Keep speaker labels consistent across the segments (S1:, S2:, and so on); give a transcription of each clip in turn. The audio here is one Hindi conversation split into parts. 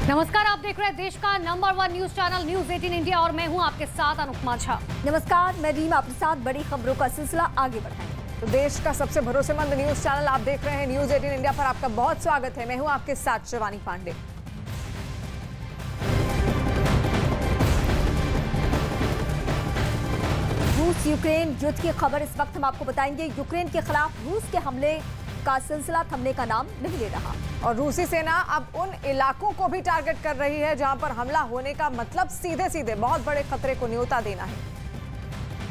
S1: नमस्कार, आप देख रहे हैं देश का number 1 news channel news 18 India और मैं हूं आपके साथ अनुपमा झा।
S2: नमस्कार, मैं रीमा आपके साथ बड़ी खबरों का सिलसिला आगे बढ़ाएंगे।
S3: तो देश का सबसे भरोसेमंद न्यूज चैनल आप देख रहे हैं न्यूज 18 इंडिया पर आपका बहुत स्वागत है। मैं हूं आपके साथ शिवानी पांडे।
S2: रूस यूक्रेन युद्ध की खबर इस वक्त हम आपको बताएंगे। यूक्रेन के खिलाफ रूस के हमले का सिलसिला थमने का नाम नहीं ले रहा
S3: और रूसी सेना अब उन इलाकों को भी टारगेट कर रही है जहां पर हमला होने का मतलब सीधे सीधे बहुत बड़े खतरे को न्योता देना है।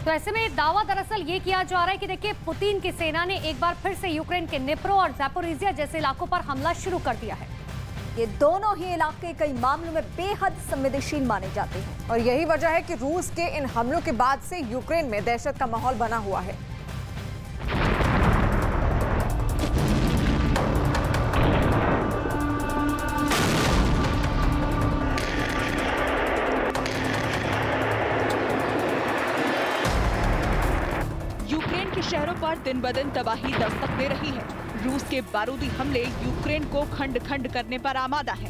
S1: तो ऐसे में दावा दरअसल ये किया जा रहा है कि देखिए, पुतिन की सेना ने एक बार फिर से यूक्रेन के निप्रो और ज़ैपोरिज़िया जैसे इलाकों पर हमला शुरू कर दिया है।
S2: ये दोनों ही इलाके कई मामलों में बेहद संवेदनशील माने जाते हैं
S3: और यही वजह है कि रूस के इन हमलों के बाद से यूक्रेन में दहशत का माहौल बना हुआ है।
S4: शहरों पर दिन ब दिन तबाही दस्तक दे रही है। रूस के बारूदी हमले यूक्रेन को खंड खंड करने पर आमादा है।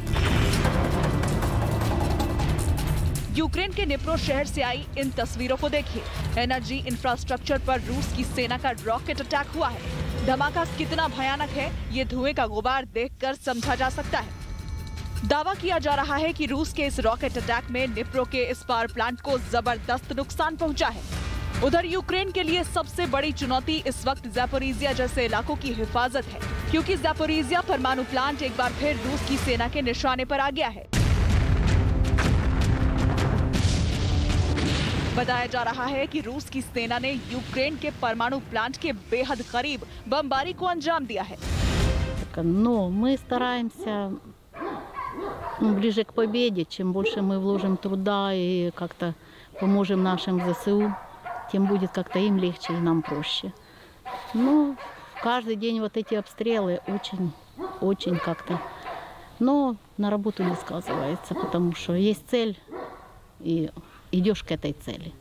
S4: यूक्रेन के निप्रो शहर से आई इन तस्वीरों को देखिए। एनर्जी इंफ्रास्ट्रक्चर पर रूस की सेना का रॉकेट अटैक हुआ है। धमाका कितना भयानक है, ये धुएं का गुबार देखकर समझा जा सकता है। दावा किया जा रहा है कि रूस के इस रॉकेट अटैक में निप्रो के इस पावर प्लांट को जबरदस्त नुकसान पहुंचा है। उधर यूक्रेन के लिए सबसे बड़ी चुनौती इस वक्त ज़ैपोरिज़िया जैसे इलाकों की हिफाजत है, क्योंकि ज़ैपोरिज़िया परमाणु प्लांट एक बार फिर रूस की सेना के निशाने पर आ गया है। बताया जा रहा है कि रूस की सेना ने यूक्रेन के परमाणु प्लांट के बेहद करीब बमबारी को अंजाम दिया है।
S5: Но мы стараемся ближе к победе. Чем больше мы вложим труда и как-то поможем нашим ЗСУ, тем будет как-то им легче и нам проще. Ну, каждый день вот эти обстрелы очень как-то. Но на работу не сказывается, потому что есть цель, и идешь к этой цели.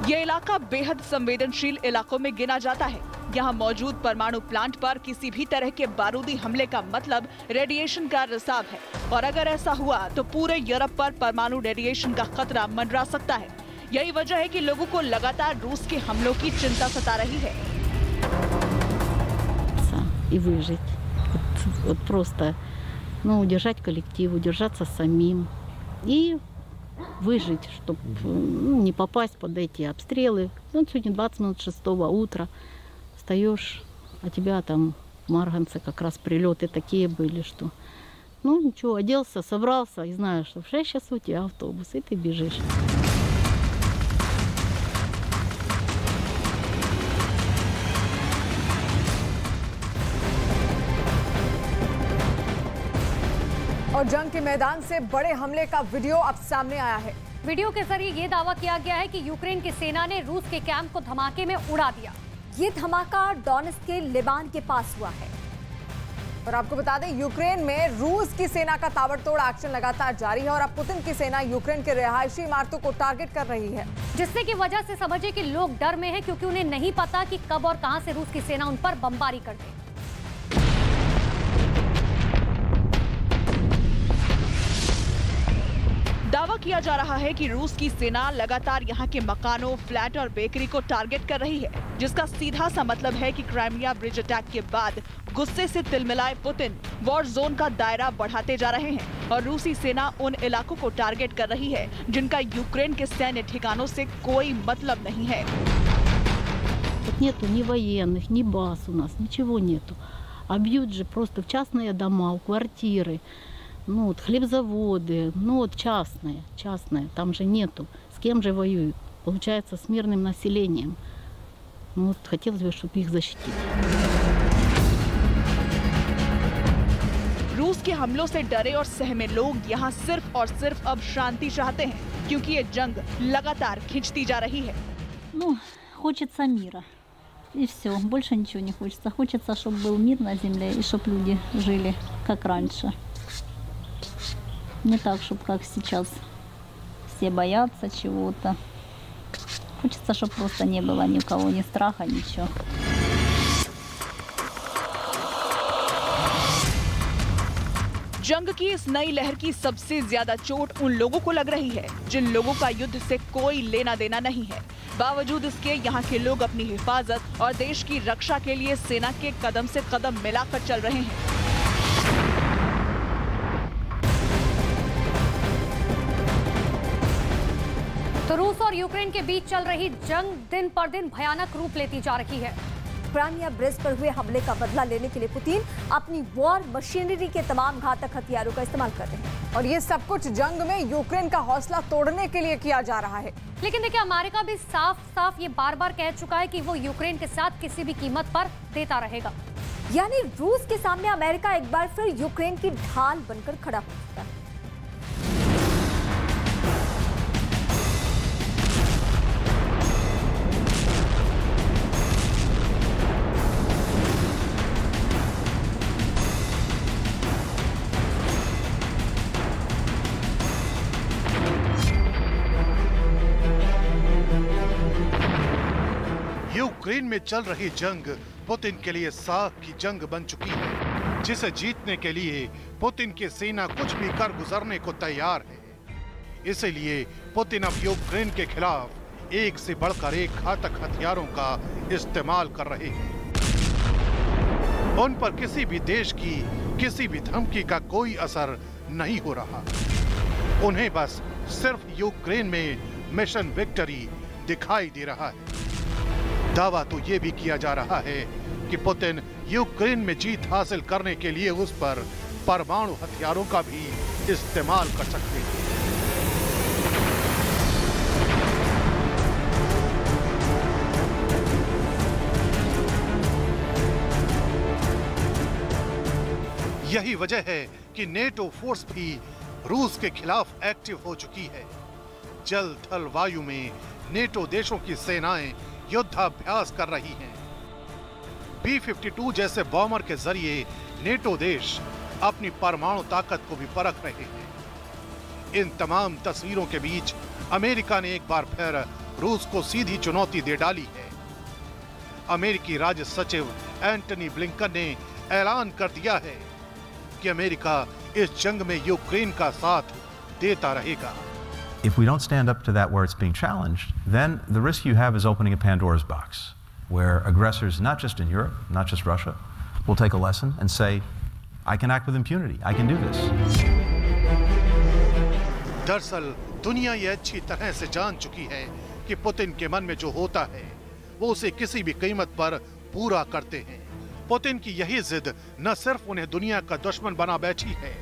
S4: ये इलाका बेहद संवेदनशील इलाकों में गिना जाता है। यहाँ मौजूद परमाणु प्लांट पर किसी भी तरह के बारूदी हमले का मतलब रेडिएशन का रिसाव है, और अगर ऐसा हुआ तो पूरे यूरोप पर परमाणु रेडिएशन का खतरा मंडरा सकता है। यही वजह है कि लोगों को लगातार रूस के हमलों की चिंता सता रही है।
S5: И выжить, вот просто, удержать коллектив, удержаться самим и выжить, чтобы не попасть под эти обстрелы. Сегодня 20 минут 6 утра. Встаешь, а тебя там в Марганце как раз прилеты такие были, что ничего, оделся, собрался и знаешь, что в 6 часов у тебя автобус, и ты бежишь.
S3: और जंग के मैदान से बड़े हमले का वीडियो अब सामने आया है।
S1: वीडियो के जरिए ये दावा किया गया है कि यूक्रेन की सेना ने रूस के कैंप को धमाके में उड़ा दिया।
S2: ये धमाका डोनेट्स्क के लिबान के पास हुआ है।
S3: और आपको बता दें, यूक्रेन में रूस की सेना का ताबड़तोड़ एक्शन लगातार जारी है और अब पुतिन की सेना यूक्रेन के रिहायशी इमारतों को टारगेट कर रही है,
S1: जिससे की वजह से समझे कि लोग डर में हैं, क्योंकि उन्हें नहीं पता कि कब और कहां से रूस की सेना उन पर बमबारी कर दे।
S4: दावा किया जा रहा है कि रूस की सेना लगातार यहां के मकानों, फ्लैट और बेकरी को टारगेट कर रही है, जिसका सीधा सा मतलब है कि क्राइमिया ब्रिज अटैक के बाद गुस्से से तिलमिलाए पुतिन वॉर जोन का दायरा बढ़ाते जा रहे हैं और रूसी सेना उन इलाकों को टारगेट कर रही है जिनका यूक्रेन के सैन्य ठिकानों से कोई मतलब नहीं है।
S5: Нету ни военных, ни баз у нас, ничего нету. А бьют же просто в частные дома, в квартиры. Хлебзаводы, частные, там же нету. С кем же воюют? Получается, с мирным населением. Хотелось бы, чтобы их защитить.
S4: रूस के हमलों से डरे और सहमे लोग यहाँ सिर्फ और सिर्फ अब शांति चाहते हैं, क्योंकि ये जंग लगातार खिंचती जा रही है।
S6: Хочется мира. И все, больше ничего не хочется. Хочется, чтобы был мир на земле и чтобы люди жили как раньше. Не так, чтобы как сейчас все боятся чего-то. Хочется, чтобы просто не было ни у кого ни страха, ничего.
S4: जंग की इस नई लहर की सबसे ज्यादा चोट उन लोगों को लग रही है जिन लोगों का युद्ध से कोई लेना देना नहीं है। बावजूद इसके यहाँ के लोग अपनी हिफाजत और देश की रक्षा के लिए सेना के कदम से कदम मिलाकर चल रहे हैं।
S1: तो रूस और यूक्रेन के बीच चल रही जंग दिन पर दिन भयानक रूप लेती जा रही है।
S2: क्राइमिया ब्रिज पर हुए हमले का बदला लेने के लिए पुतिन अपनी वॉर मशीनरी के तमाम घातक हथियारों का इस्तेमाल कर रहे हैं
S3: और ये सब कुछ जंग में यूक्रेन का हौसला तोड़ने के लिए किया जा रहा है।
S1: लेकिन देखिए, अमेरिका भी साफ साफ ये बार बार कह चुका है कि वो यूक्रेन के साथ किसी भी कीमत पर देता रहेगा।
S2: यानी रूस के सामने अमेरिका एक बार फिर यूक्रेन की ढाल बनकर खड़ा हो चुका है।
S7: यूक्रेन में चल रही जंग पुतिन के लिए साख की जंग बन चुकी है, जिसे जीतने के लिए पुतिन की सेना कुछ भी कर गुजरने को तैयार है। इसलिए पुतिन अब यूक्रेन के खिलाफ एक से बढ़कर एक घातक हथियारों का इस्तेमाल कर रहे हैं। उन पर किसी भी देश की किसी भी धमकी का कोई असर नहीं हो रहा। उन्हें बस सिर्फ यूक्रेन में मिशन विक्ट्री दिखाई दे रहा है। दावा तो ये भी किया जा रहा है कि पुतिन यूक्रेन में जीत हासिल करने के लिए उस पर परमाणु हथियारों का भी इस्तेमाल कर सकते हैं। यही वजह है कि नेटो फोर्स भी रूस के खिलाफ एक्टिव हो चुकी है। जल थल वायु में नेटो देशों की सेनाएं युद्धाभ्यास कर रही हैं। B-52 जैसे बॉम्बर के जरिए नेटो देश अपनी परमाणु ताकत को भी परख रहे हैं। इन तमाम तस्वीरों के बीच अमेरिका ने एक बार फिर रूस को सीधी चुनौती दे डाली है। अमेरिकी राज्य सचिव एंटनी ब्लिंकन ने ऐलान कर दिया है कि अमेरिका इस जंग में यूक्रेन का साथ देता रहेगा।
S8: If we don't stand up to that where it's being challenged, then the risk you have is opening a Pandora's box, where aggressors, not just in Europe, not just Russia, will take a lesson and say, I can act with impunity, I can do this.
S7: दरअसल दुनिया ये अच्छी तरह से जान चुकी है कि पुतिन के मन में जो होता है वो उसे किसी भी कीमत पर पूरा करते हैं। पुतिन की यही जिद न सिर्फ उन्हें दुनिया का दुश्मन बना बैठी है,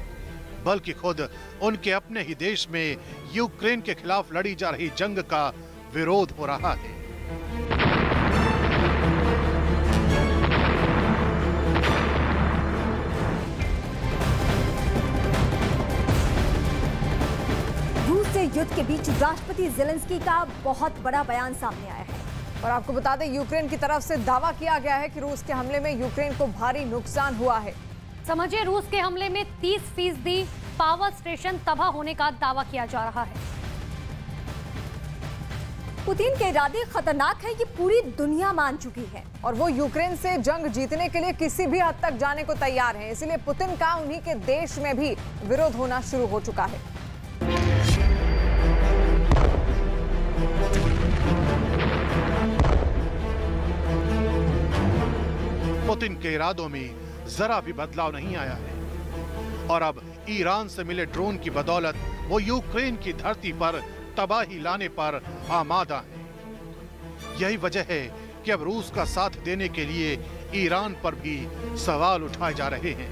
S7: बल्कि खुद उनके अपने ही देश में यूक्रेन के खिलाफ लड़ी जा रही जंग का विरोध हो रहा है।
S2: रूस से युद्ध के बीच राष्ट्रपति ज़ेलेंस्की का बहुत बड़ा बयान सामने आया है
S3: और आपको बता दें, यूक्रेन की तरफ से दावा किया गया है कि रूस के हमले में यूक्रेन को भारी नुकसान हुआ है।
S1: समझिए, रूस के हमले में 30% पावर स्टेशन तबाह होने का दावा किया जा रहा है।
S2: पुतिन के इरादे खतरनाक है, ये पूरी दुनिया मान चुकी है
S3: और वो यूक्रेन से जंग जीतने के लिए किसी भी हद तक जाने को तैयार हैं। इसलिए पुतिन का उन्हीं के देश में भी विरोध होना शुरू हो चुका है।
S7: पुतिन के इरादों में जरा भी बदलाव नहीं आया है और अब ईरान से मिले ड्रोन की बदौलत वो यूक्रेन की धरती पर तबाही लाने पर आमादा है। यही वजह है कि अब रूस का साथ देने के लिए ईरान पर भी सवाल उठाए जा रहे हैं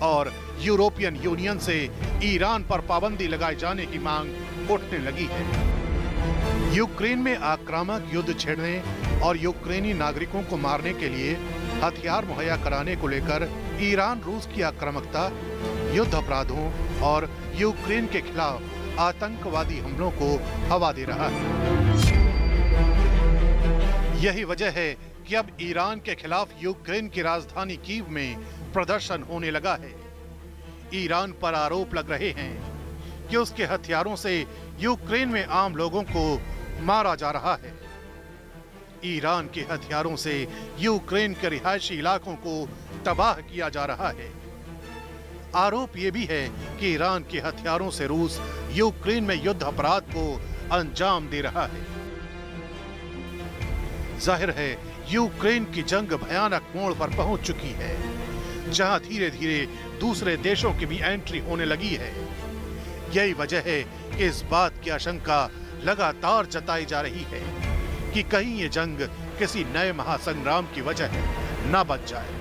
S7: और यूरोपियन यूनियन से ईरान पर पाबंदी लगाए जाने की मांग उठने लगी है। यूक्रेन में आक्रामक युद्ध छेड़ने और यूक्रेनी नागरिकों को मारने के लिए हथियार मुहैया कराने को लेकर ईरान रूस की आक्रामकता, युद्ध अपराधों और यूक्रेन के खिलाफ आतंकवादी हमलों को हवा दे रहा है। यही वजह है कि अब ईरान के खिलाफ यूक्रेन की राजधानी कीव में प्रदर्शन होने लगा है। ईरान पर आरोप लग रहे हैं कि उसके हथियारों से यूक्रेन में आम लोगों को मारा जा रहा है। ईरान के हथियारों से यूक्रेन के रिहायशी इलाकों को तबाह किया जा रहा है। आरोप ये भी है कि ईरान के हथियारों से रूस यूक्रेन में युद्ध अपराध को अंजाम दे रहा है। जाहिर है यूक्रेन की जंग भयानक मोड़ पर पहुंच चुकी है, जहां धीरे धीरे दूसरे देशों की भी एंट्री होने लगी है। यही वजह है कि इस बात की आशंका लगातार जताई जा रही है कि कहीं ये जंग किसी नए महासंग्राम की वजह न बन जाए।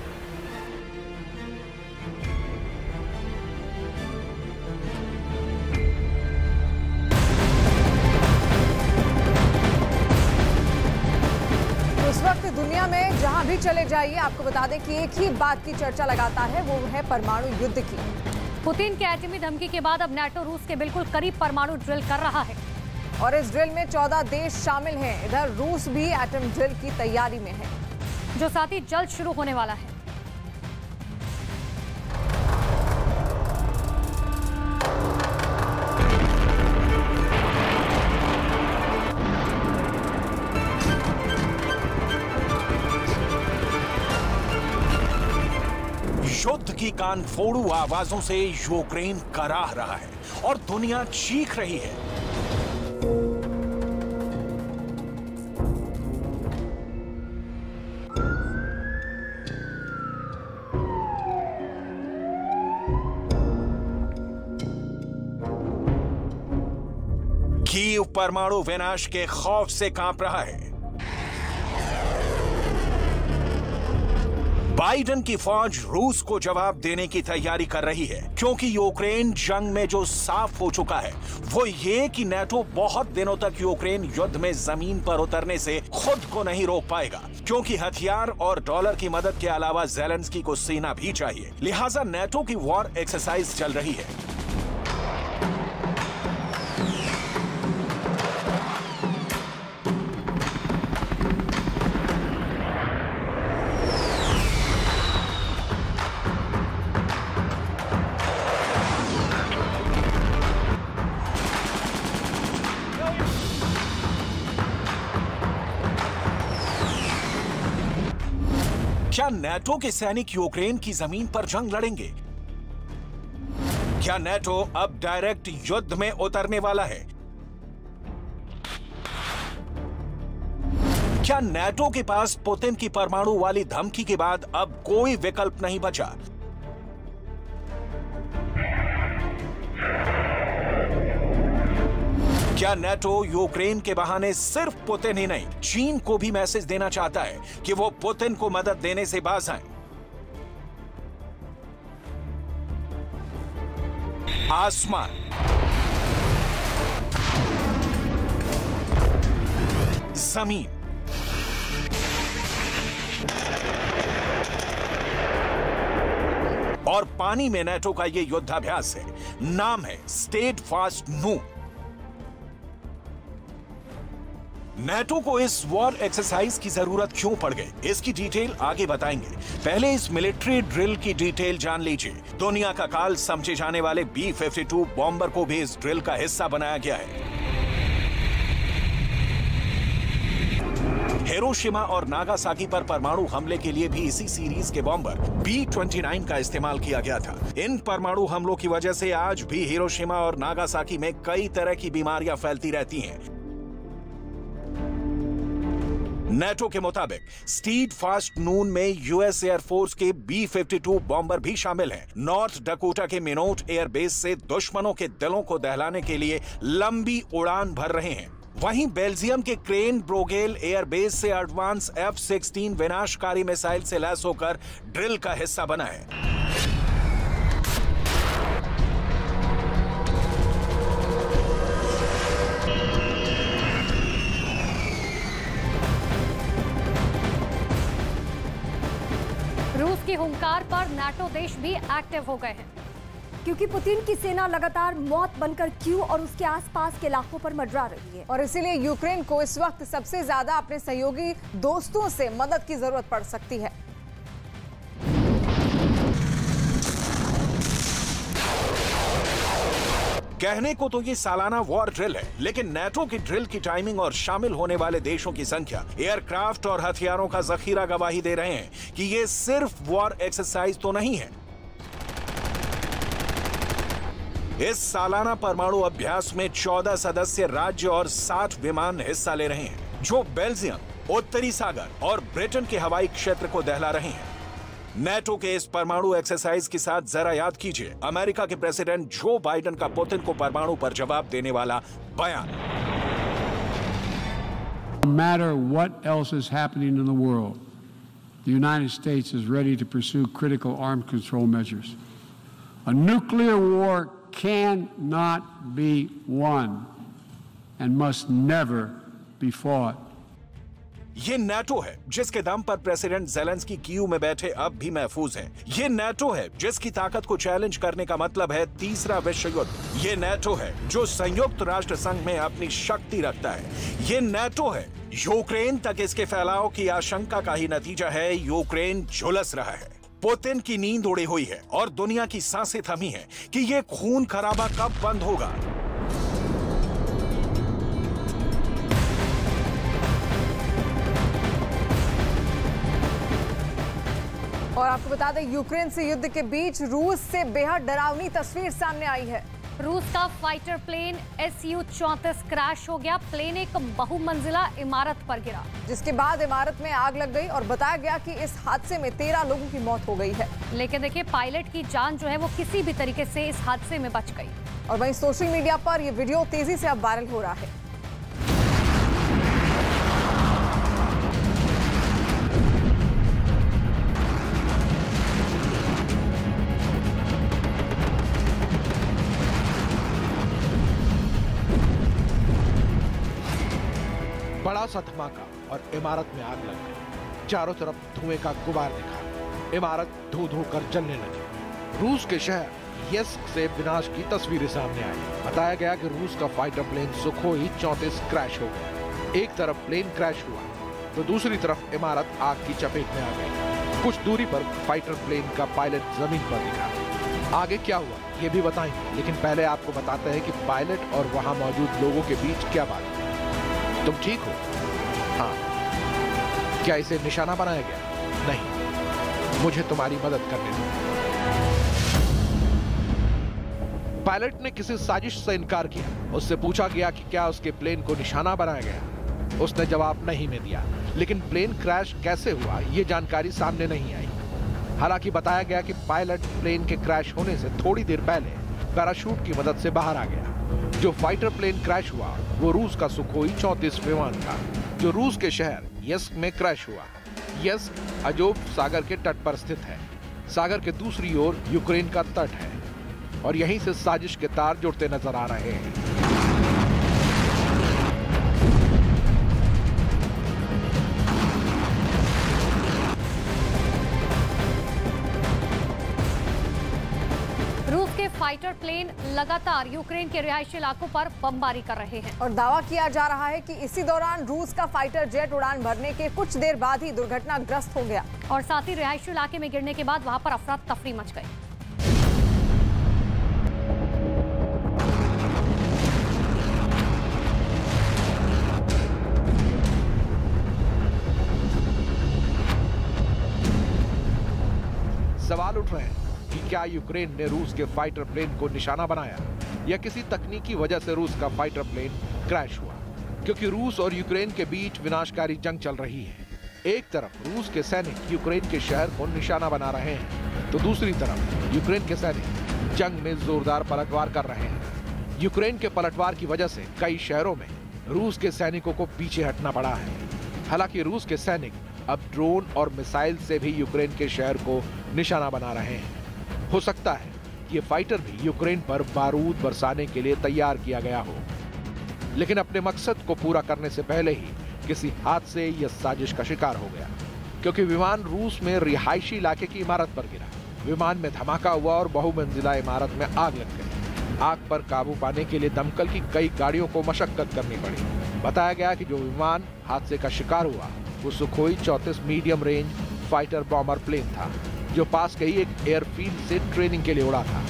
S3: इस वक्त दुनिया में जहां भी चले जाइए, आपको बता दें कि एक ही बात की चर्चा लगातार है, वो है परमाणु युद्ध की।
S1: पुतिन के एटमी धमकी के बाद अब नाटो रूस के बिल्कुल करीब परमाणु ड्रिल कर रहा है
S3: और इस ड्रिल में 14 देश शामिल हैं। इधर रूस भी एटम ड्रिल की तैयारी में है,
S1: जो साथ ही जल्द शुरू होने वाला है।
S9: युद्ध की कानफोड़ू आवाजों से यूक्रेन कराह रहा है और दुनिया चीख रही है। कीव परमाणु विनाश के खौफ से कांप रहा है। बाइडेन की फौज रूस को जवाब देने की तैयारी कर रही है, क्योंकि यूक्रेन जंग में जो साफ हो चुका है वो ये कि नाटो बहुत दिनों तक यूक्रेन युद्ध में जमीन पर उतरने से खुद को नहीं रोक पाएगा, क्योंकि हथियार और डॉलर की मदद के अलावा ज़ेलेंस्की को सेना भी चाहिए। लिहाजा नाटो की वॉर एक्सरसाइज चल रही है। क्या नाटो के सैनिक यूक्रेन की जमीन पर जंग लड़ेंगे? क्या नाटो अब डायरेक्ट युद्ध में उतरने वाला है? क्या नाटो के पास पुतिन की परमाणु वाली धमकी के बाद अब कोई विकल्प नहीं बचा? क्या नाटो यूक्रेन के बहाने सिर्फ पुतिन ही नहीं, चीन को भी मैसेज देना चाहता है कि वो पुतिन को मदद देने से बाज आए? आसमान, जमीन, और पानी में नाटो का ये युद्धाभ्यास है। नाम है स्टेडफास्ट नून। नाटो को इस वॉर एक्सरसाइज की जरूरत क्यों पड़ गई, इसकी डिटेल आगे बताएंगे। पहले इस मिलिट्री ड्रिल की डिटेल जान लीजिए। दुनिया का काल समझे जाने वाले B-52 बॉम्बर को भी इस ड्रिल का हिस्सा बनाया गया है। हिरोशिमा और नागासाकी पर परमाणु हमले के लिए भी इसी सीरीज के बॉम्बर B-29 का इस्तेमाल किया गया था। इन परमाणु हमलों की वजह से आज भी हिरोशिमा और नागासाकी में कई तरह की बीमारियां फैलती रहती हैं। नाटो के मुताबिक स्टीडफास्ट नून में यूएस एयरफोर्स के B-52 बॉम्बर भी शामिल हैं। नॉर्थ डकोटा के मिनोट एयरबेस से दुश्मनों के दिलों को दहलाने के लिए लंबी उड़ान भर रहे हैं। वहीं बेल्जियम के क्रेन ब्रोगेल एयरबेस से एडवांस F-16 विनाशकारी मिसाइल से लैस होकर ड्रिल का हिस्सा बना है।
S1: रूस की हुंकार पर नाटो देश भी एक्टिव हो गए हैं,
S2: क्योंकि पुतिन की सेना लगातार मौत बनकर कीव और उसके आसपास के इलाकों पर मंडरा रही है।
S3: और इसीलिए यूक्रेन को इस वक्त सबसे ज्यादा अपने सहयोगी दोस्तों से मदद की जरूरत पड़ सकती है।
S9: कहने को तो ये सालाना वॉर ड्रिल है, लेकिन नाटो की ड्रिल की टाइमिंग और शामिल होने वाले देशों की संख्या, एयरक्राफ्ट और हथियारों का जखीरा गवाही दे रहे हैं कि ये सिर्फ वॉर एक्सरसाइज तो नहीं है। इस सालाना परमाणु अभ्यास में 14 सदस्य राज्य और 60 विमान हिस्सा ले रहे हैं, जो बेल्जियम, उत्तरी सागर और ब्रिटेन के हवाई क्षेत्र को दहला रहे हैं। नेटो के इस परमाणु एक्सरसाइज के साथ जरा याद कीजिए अमेरिका के प्रेसिडेंट जो बाइडेन का पुतिन को परमाणु पर जवाब देने वाला बयान।
S10: No matter what else is happening in the world, the United States is ready to pursue critical arms control measures. A nuclear war cannot be won and must never be fought.
S9: ये नेटो है जिसके दम पर प्रेसिडेंट ज़ेलेंस्की कीव में बैठे अब भी महफूज हैं। ये नेटो है जिसकी ताकत को चैलेंज करने का मतलब है तीसरा विश्व युद्ध। ये नेटो है जो संयुक्त राष्ट्र संघ में अपनी शक्ति रखता है। ये नेटो है यूक्रेन तक इसके फैलाव की आशंका का ही नतीजा है। यूक्रेन झुलस रहा है, पुतिन की नींद उड़ी हुई है और दुनिया की सांसें थमी हैं कि ये खून खराबा कब बंद होगा।
S3: और आपको बता दें यूक्रेन से युद्ध के बीच रूस से बेहद डरावनी तस्वीर सामने आई है।
S1: रूस का फाइटर प्लेन Su-34 क्रैश हो गया। प्लेन एक बहुमंजिला इमारत पर गिरा,
S3: जिसके बाद इमारत में आग लग गई और बताया गया कि इस हादसे में 13 लोगों की मौत हो गई है।
S1: लेकिन देखिए पायलट की जान जो है वो किसी भी तरीके से इस हादसे में बच गई।
S3: और वहीं सोशल मीडिया पर यह वीडियो तेजी से अब वायरल हो रहा है।
S7: बड़ा सा धमाका और इमारत में आग लग गई। चारों तरफ धुएं का गुबार दिखा, इमारत धू धू कर जलने लगी। रूस के शहर यस्क से विनाश की तस्वीरें सामने आई। बताया गया कि रूस का फाइटर प्लेन सुखोई 34 क्रैश हो गया। एक तरफ प्लेन क्रैश हुआ तो दूसरी तरफ इमारत आग की चपेट में आ गई। कुछ दूरी पर फाइटर प्लेन का पायलट जमीन पर दिखा। आगे क्या हुआ ये भी बताएंगे, लेकिन पहले आपको बताते हैं कि पायलट और वहां मौजूद लोगों के बीच क्या बात है। तुम ठीक हो? हाँ। क्या इसे निशाना बनाया गया? नहीं, मुझे तुम्हारी मदद करने दो। पायलट ने किसी साजिश से इनकार किया। उससे पूछा गया कि क्या उसके प्लेन को निशाना बनाया गया। उसने जवाब नहीं में दिया, लेकिन प्लेन क्रैश कैसे हुआ ये जानकारी सामने नहीं आई। हालांकि बताया गया कि पायलट प्लेन के क्रैश होने से थोड़ी देर पहले पैराशूट की मदद से बाहर आ गया। जो फाइटर प्लेन क्रैश हुआ वो रूस का सुखोई 34 विमान था, जो रूस के शहर यस्क में क्रैश हुआ। यस्क अजोव सागर के तट पर स्थित है। सागर के दूसरी ओर यूक्रेन का तट है और यहीं से साजिश के तार जुड़ते नजर आ रहे हैं।
S1: फाइटर प्लेन लगातार यूक्रेन के रिहायशी इलाकों पर बमबारी कर रहे हैं
S3: और दावा किया जा रहा है कि इसी दौरान रूस का फाइटर जेट उड़ान भरने के कुछ देर बाद ही दुर्घटनाग्रस्त हो गया
S1: और साथ ही रिहायशी इलाके में गिरने के बाद वहां पर अफरा तफरी मच गई।
S7: सवाल उठ रहे हैं कि क्या यूक्रेन ने रूस के फाइटर प्लेन को निशाना बनाया या किसी तकनीकी वजह से रूस का फाइटर प्लेन क्रैश हुआ, क्योंकि रूस और यूक्रेन के बीच विनाशकारी जंग चल रही है। एक तरफ रूस के सैनिक यूक्रेन के शहर को निशाना बना रहे हैं तो दूसरी तरफ यूक्रेन के सैनिक जंग में जोरदार पलटवार कर रहे हैं। यूक्रेन के पलटवार की वजह से कई शहरों में रूस के सैनिकों को पीछे हटना पड़ा है। हालांकि रूस के सैनिक अब ड्रोन और मिसाइल से भी यूक्रेन के शहर को निशाना बना रहे हैं। हो सकता है ये फाइटर भी यूक्रेन पर बारूद बरसाने के लिए तैयार किया गया हो, लेकिन अपने मकसद को पूरा करने से पहले ही किसी हादसे या साजिश का शिकार हो गया, क्योंकि विमान रूस में रिहायशी इलाके की इमारत पर गिरा। विमान में धमाका हुआ और बहुमंजिला इमारत में आग लग गई। आग पर काबू पाने के लिए दमकल की कई गाड़ियों को मशक्कत करनी पड़ी। बताया गया कि जो विमान हादसे का शिकार हुआ वो Sukhoi 34 medium range fighter bomber plane था, जो पास के ही एक एयरफील्ड से ट्रेनिंग के लिए उड़ा था।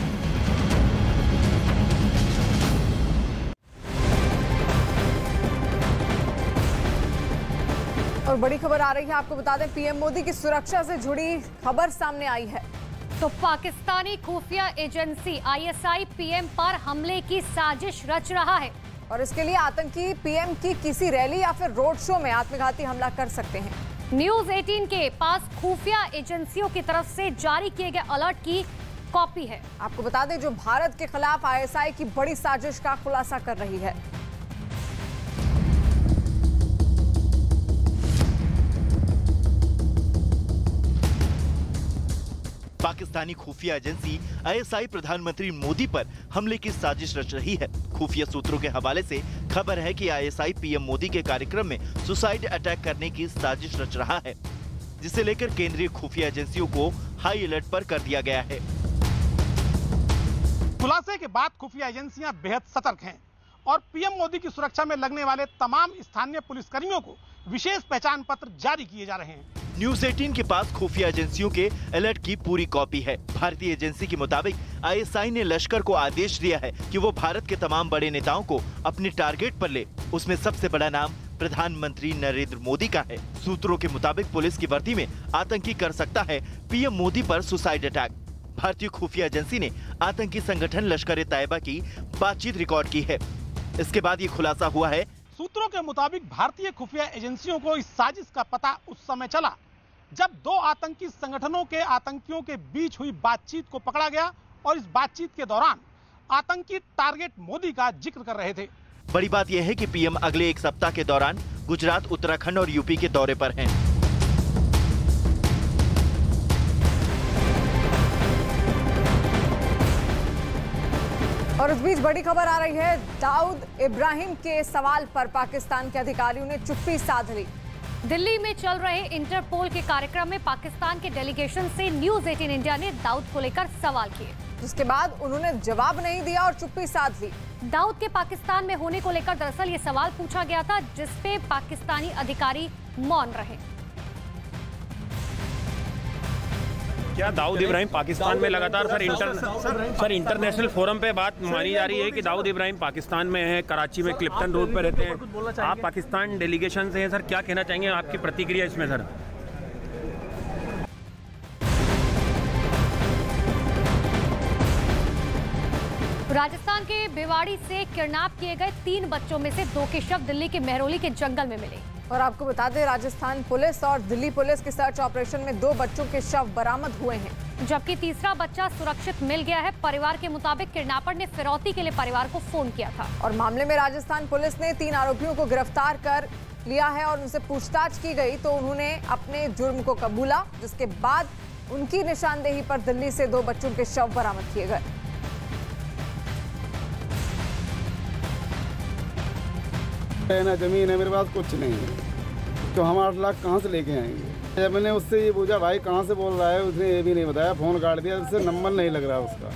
S3: और बड़ी खबर आ रही है, आपको बता दें पीएम मोदी की सुरक्षा से जुड़ी खबर सामने आई है।
S1: तो पाकिस्तानी खुफिया एजेंसी आईएसआई पीएम पर हमले की साजिश रच रहा है
S3: और इसके लिए आतंकी पीएम की किसी रैली या फिर रोड शो में आत्मघाती हमला कर सकते हैं।
S1: न्यूज 18 के पास खुफिया एजेंसियों की तरफ से जारी किए गए अलर्ट की कॉपी है।
S3: आपको बता दें, जो भारत के खिलाफ आईएसआई की बड़ी साजिश का खुलासा कर रही है।
S11: पाकिस्तानी खुफिया एजेंसी आईएसआई प्रधानमंत्री मोदी पर हमले की साजिश रच रही है। खुफिया सूत्रों के हवाले से खबर है कि आईएसआई पीएम मोदी के कार्यक्रम में सुसाइड अटैक करने की साजिश रच रहा है, जिसे लेकर केंद्रीय खुफिया एजेंसियों को हाई अलर्ट पर कर दिया गया है।
S12: खुलासे के बाद खुफिया एजेंसियां बेहद सतर्क हैं और पीएम मोदी की सुरक्षा में लगने वाले तमाम स्थानीय पुलिसकर्मियों को विशेष पहचान पत्र जारी किए जा रहे हैं।
S11: न्यूज 18 के पास खुफिया एजेंसियों के अलर्ट की पूरी कॉपी है। भारतीय एजेंसी के मुताबिक आईएसआई ने लश्कर को आदेश दिया है कि वो भारत के तमाम बड़े नेताओं को अपने टारगेट पर ले। उसमें सबसे बड़ा नाम प्रधानमंत्री नरेंद्र मोदी का है। सूत्रों के मुताबिक पुलिस की वर्दी में आतंकी कर सकता है पीएम मोदी पर सुसाइड अटैक। भारतीय खुफिया एजेंसी ने आतंकी संगठन लश्कर ए तैयबा की बातचीत रिकॉर्ड की है। इसके बाद ये खुलासा हुआ है।
S12: सूत्रों के मुताबिक भारतीय खुफिया एजेंसियों को इस साजिश का पता उस समय चला जब दो आतंकी संगठनों के आतंकियों के बीच हुई बातचीत को पकड़ा गया और इस बातचीत के दौरान आतंकी टारगेट मोदी का जिक्र कर रहे थे।
S11: बड़ी बात यह है कि पीएम अगले एक सप्ताह के दौरान गुजरात, उत्तराखंड और यूपी के दौरे पर हैं।
S3: और इस बीच बड़ी खबर आ रही है, दाऊद इब्राहिम के सवाल पर पाकिस्तान के अधिकारियों ने चुप्पी साध ली।
S1: दिल्ली में चल रहे इंटरपोल के कार्यक्रम में पाकिस्तान के डेलीगेशन से न्यूज 18 इंडिया ने दाऊद को लेकर सवाल किए,
S3: जिसके बाद उन्होंने जवाब नहीं दिया और चुप्पी साध ली।
S1: दाऊद के पाकिस्तान में होने को लेकर दरअसल ये सवाल पूछा गया था, जिसपे पाकिस्तानी अधिकारी मौन रहे।
S13: क्या दाऊद इब्राहिम पाकिस्तान में लगातार सर इंटरनेशनल फोरम पे बात मानी जा रही है कि दाऊद इब्राहिम पाकिस्तान में है, कराची में क्लिफ्टन रोड पे रहते हैं। आप पाकिस्तान डेलीगेशन से हैं सर, क्या कहना चाहेंगे, आपकी प्रतिक्रिया इसमें सर?
S1: राजस्थान के भिवाड़ी से किडनैप किए गए 3 बच्चों में से 2 के शव दिल्ली के मेहरौली के जंगल में मिले।
S3: और आपको बता दें, राजस्थान पुलिस और दिल्ली पुलिस के सर्च ऑपरेशन में 2 बच्चों के शव बरामद हुए हैं,
S1: जबकि तीसरा बच्चा सुरक्षित मिल गया है। परिवार के मुताबिक किडनैपर ने फिरौती के लिए परिवार को फोन किया था।
S3: और मामले में राजस्थान पुलिस ने 3 आरोपियों को गिरफ्तार कर लिया है और उनसे पूछताछ की गई तो उन्होंने अपने जुर्म को कबूला, जिसके बाद उनकी निशानदेही पर दिल्ली से 2 बच्चों के शव बरामद किए गए।
S14: ना जमीन है मेरे पास, कुछ नहीं है, तो हम 8 लाख कहाँ से लेके आएंगे। जब मैंने उससे ये पूछा भाई कहाँ से बोल रहा है, उसने ये भी नहीं बताया, फोन काट दिया, उससे नंबर नहीं लग रहा उसका।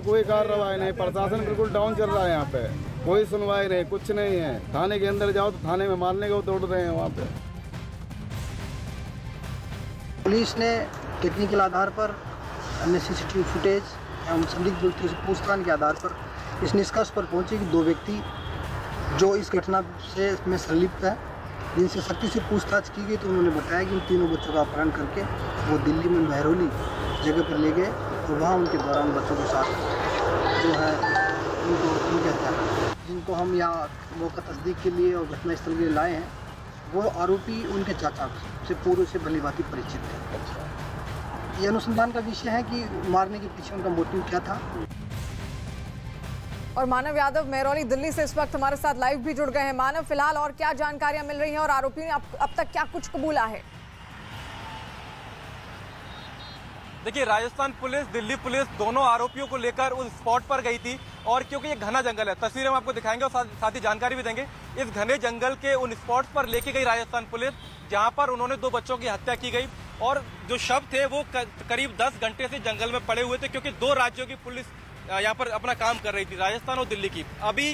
S14: कोई कार्रवाई नहीं, प्रशासन बिल्कुल डाउन चल रहा है यहाँ पे, कोई सुनवाई नहीं, कुछ नहीं है। थाने के अंदर जाओ तो थाने में मारने को दौड़ रहे हैं वहाँ पे।
S15: पुलिस ने टेक्निकल आधार पर, अन्य CCTV फुटेज एवं संदिग्ध व्यक्तियों से पूछताछ के आधार पर इस निष्कर्ष पर पहुंचे कि 2 व्यक्ति जो इस घटना से में संलिप्त है, जिनसे सख्ती से पूछताछ की गई तो उन्होंने बताया कि उन तीनों बच्चों का अपहरण करके वो दिल्ली में मेहरौली जगह पर ले गए और वहाँ उनके दौरान बच्चों के साथ जो है उनके हत्या, जिनको हम यहाँ मौका तस्दीक के लिए और घटनास्थल के लिए लाए हैं, वो आरोपी उनके चाचा से पूर्व से भलीभांति परिचित थे। ये अनुसंधान का विषय है कि मारने के पीछे उनका मोटिव क्या था।
S3: और मानव यादव मेहरौली दिल्ली से इस वक्त हमारे साथ लाइव भी जुड़ गए हैं। मानव, फिलहाल और क्या जानकारियां मिल रही हैं और आरोपियों ने अब तक क्या कुछ कबूला है?
S16: देखिए, राजस्थान पुलिस, दिल्ली पुलिस दोनों आरोपियों को लेकर उस स्पॉट पर गई थी और क्योंकि ये घना जंगल है, तस्वीरें हम आपको दिखाएंगे और साथ ही जानकारी भी देंगे। इस घने जंगल के उन स्पॉट्स पर लेके गई राजस्थान पुलिस, जहां पर उन्होंने 2 बच्चों की हत्या की गई और जो शव थे वो करीब 10 घंटे से जंगल में पड़े हुए थे, क्योंकि 2 राज्यों की पुलिस यहाँ पर अपना काम कर रही थी, राजस्थान और दिल्ली की। अभी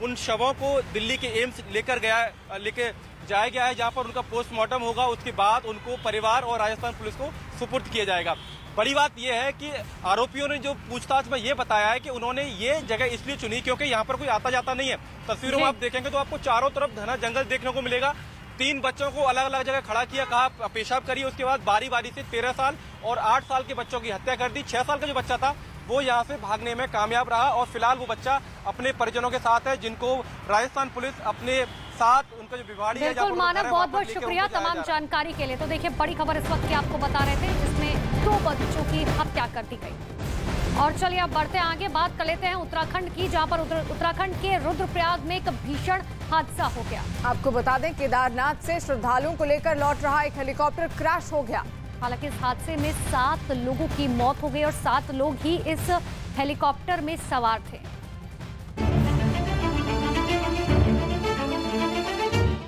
S16: उन शवों को दिल्ली के एम्स लेके जाया गया है, जहाँ पर उनका पोस्टमार्टम होगा। उसके बाद उनको परिवार और राजस्थान पुलिस को सुपुर्द किया जाएगा। बड़ी बात यह है कि आरोपियों ने जो पूछताछ में ये बताया है कि उन्होंने ये जगह इसलिए चुनी क्योंकि यहाँ पर कोई आता जाता नहीं है। तस्वीरों में आप देखेंगे तो आपको चारों तरफ घना जंगल देखने को मिलेगा। 3 बच्चों को अलग अलग जगह खड़ा किया, कहा पेशाब करिए। उसके बाद बारी बारी से 13 साल और 8 साल के बच्चों की हत्या कर दी। 6 साल का जो बच्चा था वो यहाँ से भागने में कामयाब रहा और फिलहाल वो बच्चा अपने परिजनों के साथ है, जिनको राजस्थान पुलिस अपने साथ, उनका जो विभाड़ी है।
S1: बिल्कुल मानव, बहुत बहुत शुक्रिया तमाम जानकारी के लिए। तो देखिए, बड़ी खबर इस वक्त की आपको बता रहे थे, जिसमें 2 बच्चों की हत्या कर दी गई। और चलिए अब बढ़ते हैं आगे, बात कर लेते हैं उत्तराखंड की, जहां पर उत्तराखंड के रुद्रप्रयाग में एक भीषण हादसा हो गया।
S3: आपको बता दें, केदारनाथ से श्रद्धालुओं को लेकर लौट रहा एक हेलीकॉप्टर क्रैश हो गया।
S1: हालांकि इस हादसे में 7 लोगों की मौत हो गई और 7 लोग ही इस हेलीकॉप्टर में सवार थे।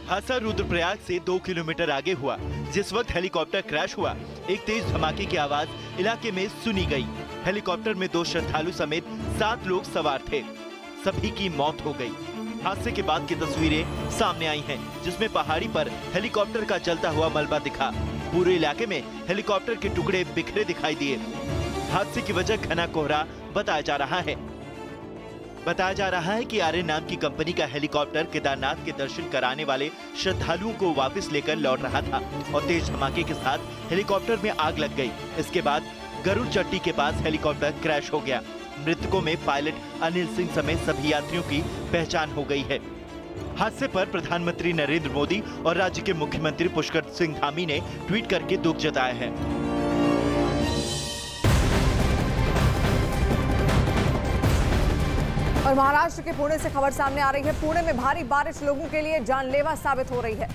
S11: हादसा रुद्रप्रयाग से 2 किलोमीटर आगे हुआ। जिस वक्त हेलीकॉप्टर क्रैश हुआ, एक तेज धमाके की आवाज इलाके में सुनी गई। हेलीकॉप्टर में 2 श्रद्धालु समेत 7 लोग सवार थे। सभी की मौत हो गई। हादसे के बाद की तस्वीरें सामने आई हैं, जिसमें पहाड़ी पर हेलीकॉप्टर का जलता हुआ मलबा दिखा। पूरे इलाके में हेलीकॉप्टर के टुकड़े बिखरे दिखाई दिए। हादसे की वजह घना कोहरा बताया जा रहा है। बताया जा रहा है कि आर्य नाम की कंपनी का हेलीकॉप्टर केदारनाथ के दर्शन कराने वाले श्रद्धालुओं को वापस लेकर लौट रहा था और तेज धमाके के साथ हेलीकॉप्टर में आग लग गई। इसके बाद गरुड़ चट्टी के पास हेलीकॉप्टर क्रैश हो गया। मृतकों में पायलट अनिल सिंह समेत सभी यात्रियों की पहचान हो गई है। हादसे पर प्रधानमंत्री नरेंद्र मोदी और राज्य के मुख्यमंत्री पुष्कर सिंह धामी ने ट्वीट करके दुख जताया है।
S3: और महाराष्ट्र के पुणे से खबर सामने आ रही है। पुणे में भारी बारिश लोगों के लिए जानलेवा साबित हो रही है।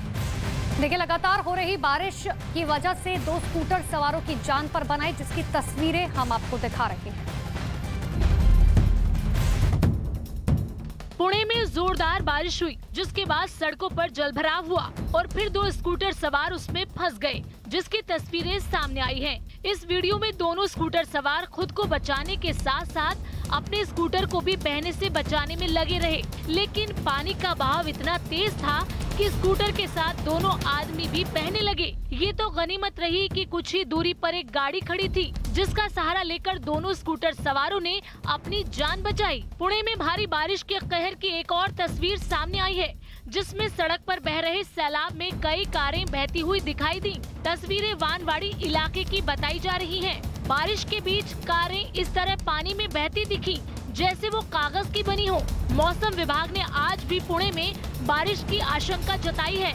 S1: देखिए, लगातार हो रही बारिश की वजह से 2 स्कूटर सवारों की जान पर बनाई, जिसकी तस्वीरें हम आपको दिखा रहे हैं।
S17: पुणे में जोरदार बारिश हुई, जिसके बाद सड़कों पर जलभराव हुआ और फिर 2 स्कूटर सवार उसमें फंस गए, जिसकी तस्वीरें सामने आई हैं। इस वीडियो में दोनों स्कूटर सवार खुद को बचाने के साथ साथ अपने स्कूटर को भी बहने से बचाने में लगे रहे, लेकिन पानी का बहाव इतना तेज था कि स्कूटर के साथ दोनों आदमी भी बहने लगे। ये तो गनीमत रही कि कुछ ही दूरी पर एक गाड़ी खड़ी थी, जिसका सहारा लेकर दोनों स्कूटर सवारों ने अपनी जान बचाई। पुणे में भारी बारिश के कहर की एक और तस्वीर सामने आई है, जिसमें सड़क पर बह रहे सैलाब में कई कारें बहती हुई दिखाई दी। तस्वीरें वानवाड़ी इलाके की बताई जा रही हैं। बारिश के बीच कारें इस तरह पानी में बहती दिखी जैसे वो कागज की बनी हो। मौसम विभाग ने आज भी पुणे में बारिश की आशंका जताई है।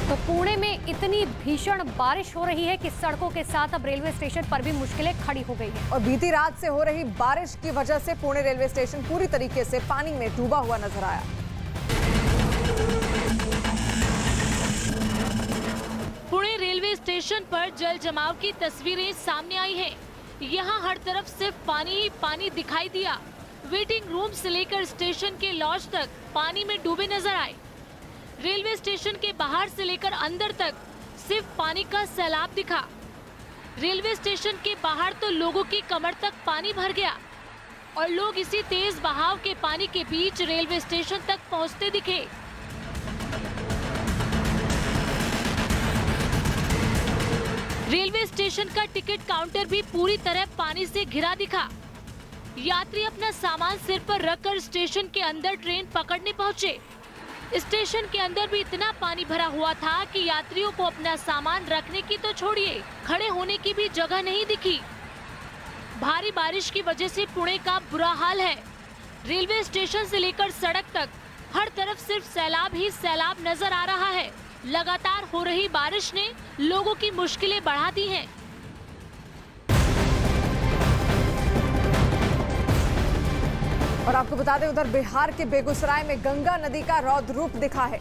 S1: तो पुणे में इतनी भीषण बारिश हो रही है कि सड़कों के साथ अब रेलवे स्टेशन पर भी मुश्किलें खड़ी हो गई हैं।
S3: और बीती रात से हो रही बारिश की वजह से पुणे रेलवे स्टेशन पूरी तरीके से पानी में डूबा हुआ नजर आया।
S17: पुणे रेलवे स्टेशन पर जल जमाव की तस्वीरें सामने आई हैं। यहाँ हर तरफ सिर्फ पानी ही पानी दिखाई दिया। वेटिंग रूम से लेकर स्टेशन के लॉज तक पानी में डूबे नजर आए। रेलवे स्टेशन के बाहर से लेकर अंदर तक सिर्फ पानी का सैलाब दिखा। रेलवे स्टेशन के बाहर तो लोगों की कमर तक पानी भर गया और लोग इसी तेज बहाव के पानी के बीच रेलवे स्टेशन तक पहुंचते दिखे। रेलवे स्टेशन का टिकट काउंटर भी पूरी तरह पानी से घिरा दिखा। यात्री अपना सामान सिर पर रखकर स्टेशन के अंदर ट्रेन पकड़ने पहुंचे। स्टेशन के अंदर भी इतना पानी भरा हुआ था कि यात्रियों को अपना सामान रखने की तो छोड़िए, खड़े होने की भी जगह नहीं दिखी। भारी बारिश की वजह से पुणे का बुरा हाल है। रेलवे स्टेशन से लेकर सड़क तक हर तरफ सिर्फ सैलाब ही सैलाब नजर आ रहा है। लगातार हो रही बारिश ने लोगों की मुश्किलें बढ़ा दी हैं।
S3: और आपको बता दें, उधर बिहार के बेगूसराय में गंगा नदी का रौद्र रूप दिखा है,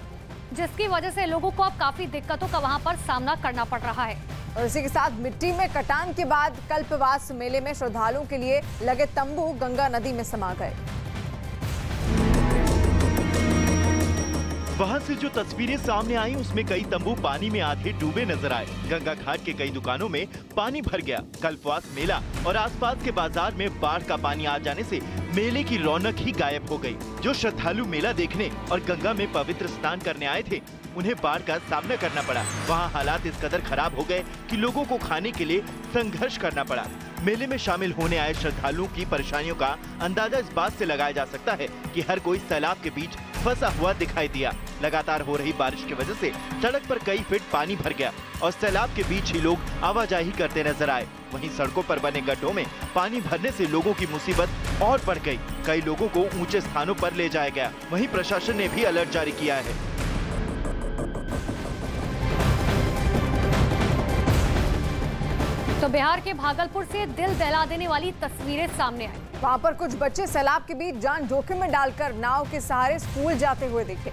S1: जिसकी वजह से लोगों को अब काफी दिक्कतों का वहां पर सामना करना पड़ रहा है।
S3: और इसी के साथ मिट्टी में कटान के बाद कल्पवास मेले में श्रद्धालुओं के लिए लगे तंबू गंगा नदी में समा गए।
S11: वहां से जो तस्वीरें सामने आई, उसमें कई तंबू पानी में आधे डूबे नजर आए। गंगा घाट के कई दुकानों में पानी भर गया। कल्पवास मेला और आसपास के बाजार में बाढ़ का पानी आ जाने से मेले की रौनक ही गायब हो गई। जो श्रद्धालु मेला देखने और गंगा में पवित्र स्नान करने आए थे, उन्हें बाढ़ का सामना करना पड़ा। वहाँ हालात इस कदर खराब हो गए कि लोगों को खाने के लिए संघर्ष करना पड़ा। मेले में शामिल होने आए श्रद्धालुओं की परेशानियों का अंदाजा इस बात से लगाया जा सकता है कि हर कोई सैलाब के बीच फंसा हुआ दिखाई दिया। लगातार हो रही बारिश की वजह से सड़क पर कई फीट पानी भर गया और सैलाब के बीच ही लोग आवाजाही करते नजर आए। वहीं सड़कों पर बने गड्ढों में पानी भरने से लोगों की मुसीबत और बढ़ गई। कई लोगों को ऊंचे स्थानों पर ले जाया गया। वहीं प्रशासन ने भी अलर्ट जारी किया है।
S1: तो बिहार के भागलपुर से दिल दहला देने वाली तस्वीरें सामने आई।
S3: वहां पर कुछ बच्चे सैलाब के बीच जान जोखिम में डालकर नाव के सहारे स्कूल जाते हुए दिखे।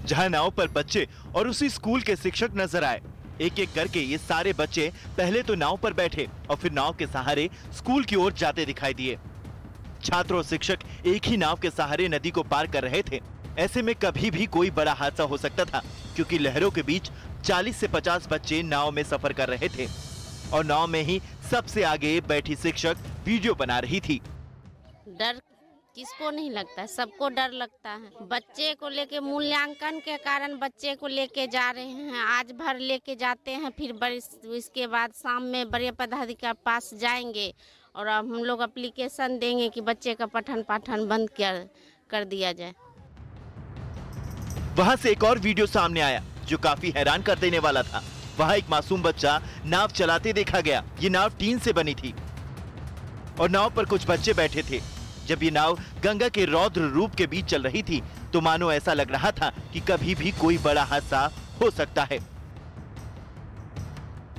S11: जहां नाव पर बच्चे और उसी स्कूल के शिक्षक नजर आए। एक एक करके ये सारे बच्चे पहले तो नाव पर बैठे और फिर नाव के सहारे स्कूल की ओर जाते दिखाई दिए। छात्र और शिक्षक एक ही नाव के सहारे नदी को पार कर रहे थे। ऐसे में कभी भी कोई बड़ा हादसा हो सकता था, क्योंकि लहरों के बीच 40 से 50 बच्चे नाव में सफर कर रहे थे और नाव में ही सबसे आगे बैठी शिक्षक वीडियो बना रही थी।
S18: डर किसको नहीं लगता है, सबको डर लगता है। बच्चे को लेके मूल्यांकन के कारण बच्चे को लेके जा रहे हैं। आज भर लेके जाते हैं, फिर इसके बाद शाम में बड़े पदाधिकारी के पास जाएंगे और हम लोग एप्लीकेशन देंगे कि बच्चे का पठन पाठन बंद कर दिया जाए।
S11: वहां से एक और वीडियो सामने आया जो काफी हैरान कर देने वाला था। वहां एक मासूम बच्चा नाव चलाते देखा गया। ये नाव टीन से बनी थी और नाव पर कुछ बच्चे बैठे थे। जब ये नाव गंगा के रौद्र रूप के बीच चल रही थी तो मानो ऐसा लग रहा था कि कभी भी कोई बड़ा हादसा हो सकता है।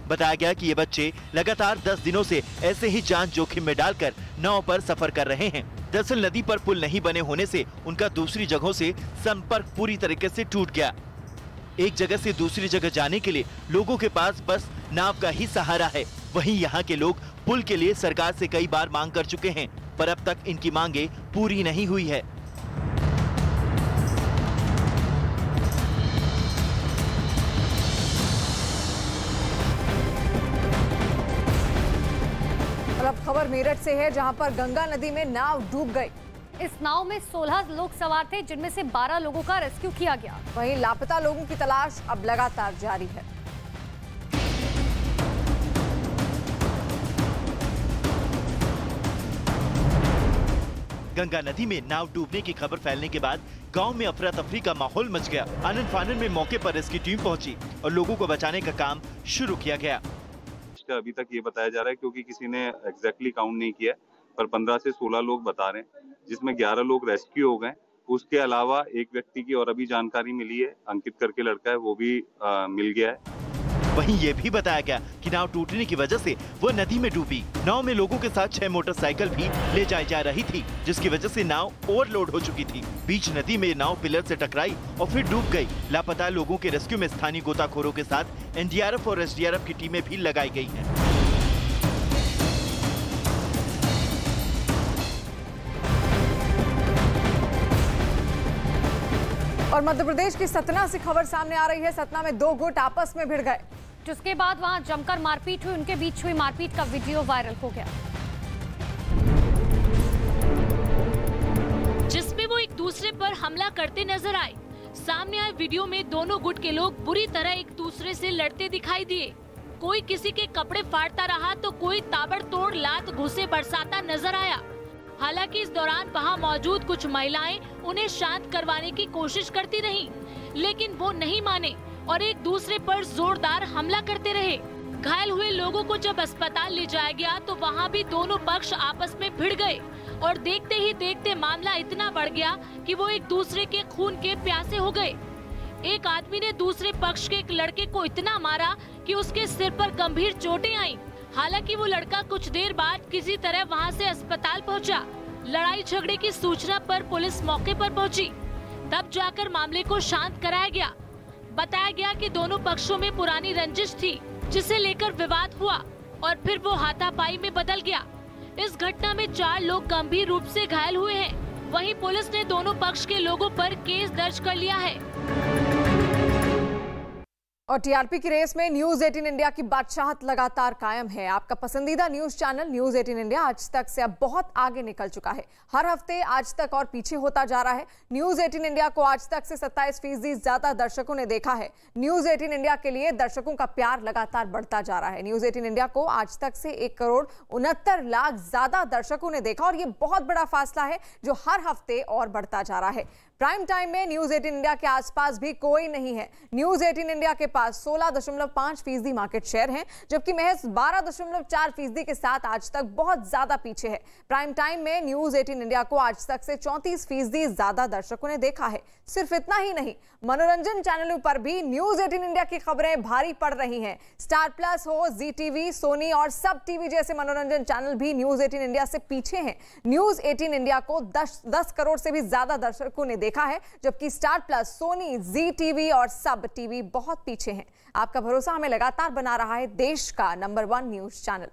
S11: बताया गया कि ये बच्चे लगातार 10 दिनों से ऐसे ही जान जोखिम में डालकर नाव पर सफर कर रहे हैं। दरअसल नदी पर पुल नहीं बने होने से उनका दूसरी जगहों से संपर्क पूरी तरीके से टूट गया। एक जगह से दूसरी जगह जाने के लिए लोगों के पास बस नाव का ही सहारा है। वहीं यहाँ के लोग पुल के लिए सरकार से कई बार मांग कर चुके हैं, पर अब तक इनकी मांगे पूरी नहीं हुई है।
S3: और अब खबर मेरठ से है, जहां पर गंगा नदी में नाव डूब गई।
S1: इस नाव में 16 लोग सवार थे, जिनमें से 12 लोगों का रेस्क्यू किया गया।
S3: वहीं लापता लोगों की तलाश अब लगातार जारी है।
S11: गंगा नदी में नाव डूबने की खबर फैलने के बाद गांव में अफरा तफरी का माहौल मच गया। आनन फानन में मौके पर रेस्क्यू टीम पहुंची और लोगों को बचाने का काम शुरू किया गया।
S19: अभी तक ये बताया जा रहा है, क्योंकि किसी ने एग्जैक्टली काउंट नहीं किया, पर 15 से 16 लोग बता रहे हैं, जिसमें 11 लोग रेस्क्यू हो गए। उसके अलावा एक व्यक्ति की और अभी जानकारी मिली है, अंकित करके लड़का है, वो भी मिल गया है।
S11: वहीं ये भी बताया गया कि नाव टूटने की वजह से वो नदी में डूबी। नाव में लोगों के साथ 6 मोटरसाइकिल भी ले जाई जा रही थी, जिसकी वजह से नाव ओवरलोड हो चुकी थी। बीच नदी में नाव पिलर से टकराई और फिर डूब गई। लापता लोगों के रेस्क्यू में स्थानीय गोताखोरों के साथ एनडीआरएफ और एसडीआरएफ की टीमें भी लगाई गई हैं।
S3: और मध्य प्रदेश की सतना से खबर सामने आ रही है। सतना में 2 गुट आपस में भिड़ गए,
S1: जिसके बाद वहां जमकर मारपीट हुई। उनके बीच हुई मारपीट का वीडियो वायरल हो गया,
S17: जिसमें वो एक दूसरे पर हमला करते नजर आए। सामने आए वीडियो में दोनों गुट के लोग बुरी तरह एक दूसरे से लड़ते दिखाई दिए। कोई किसी के कपड़े फाड़ता रहा तो कोई ताबड़तोड़ लात घुसे बरसाता नजर आया। हालांकि इस दौरान वहां मौजूद कुछ महिलाएं उन्हें शांत करवाने की कोशिश करती रहीं, लेकिन वो नहीं माने और एक दूसरे पर जोरदार हमला करते रहे। घायल हुए लोगों को जब अस्पताल ले जाया गया तो वहां भी दोनों पक्ष आपस में भिड़ गए और देखते ही देखते मामला इतना बढ़ गया कि वो एक दूसरे के खून के प्यासे हो गए। एक आदमी ने दूसरे पक्ष के एक लड़के को इतना मारा कि उसके सिर पर गंभीर चोटें आईं। हालांकि वो लड़का कुछ देर बाद किसी तरह वहां से अस्पताल पहुंचा। लड़ाई झगड़े की सूचना पर पुलिस मौके पर पहुंची, तब जाकर मामले को शांत कराया गया। बताया गया कि दोनों पक्षों में पुरानी रंजिश थी, जिसे लेकर विवाद हुआ और फिर वो हाथापाई में बदल गया। इस घटना में 4 लोग गंभीर रूप से घायल हुए हैं। वहीं पुलिस ने दोनों पक्ष के लोगों पर केस दर्ज कर लिया है।
S3: और टीआरपी की रेस में न्यूज 18 इंडिया की बादशाहत लगातार कायम है। आपका पसंदीदा न्यूज चैनल न्यूज 18 इंडिया आज तक से अब बहुत आगे निकल चुका है। हर हफ्ते आज तक और पीछे होता जा रहा है। न्यूज 18 इंडिया को आज तक से 27% ज्यादा दर्शकों ने देखा है। न्यूज 18 इंडिया के लिए दर्शकों का प्यार लगातार बढ़ता जा रहा है। न्यूज 18 इंडिया को आज तक से 1,69,00,000 ज्यादा दर्शकों ने देखा और ये बहुत बड़ा फासला है जो हर हफ्ते और बढ़ता जा रहा है। प्राइम टाइम में न्यूज 18 इंडिया के आसपास भी कोई नहीं है। न्यूज 18 इंडिया के पास 16.5% मार्केट शेयर है, जबकि महज 12.4% के साथ आज तक बहुत ज्यादा पीछे है। प्राइम टाइम में न्यूज 18 इंडिया को आज तक से 34% ज्यादा दर्शकों ने देखा है। सिर्फ इतना ही नहीं, मनोरंजन चैनलों पर भी न्यूज 18 इंडिया की खबरें भारी पड़ रही हैं। स्टार प्लस हो, जी टीवी, सोनी और सब टीवी जैसे मनोरंजन चैनल भी न्यूज 18 इंडिया से पीछे हैं। न्यूज 18 इंडिया को 10 करोड़ से भी ज्यादा दर्शकों ने देखा है, जबकि स्टार प्लस, सोनी, जी टीवी और सब टीवी बहुत पीछे हैं। आपका भरोसा हमें लगातार बना रहा है देश का नंबर 1 न्यूज चैनल।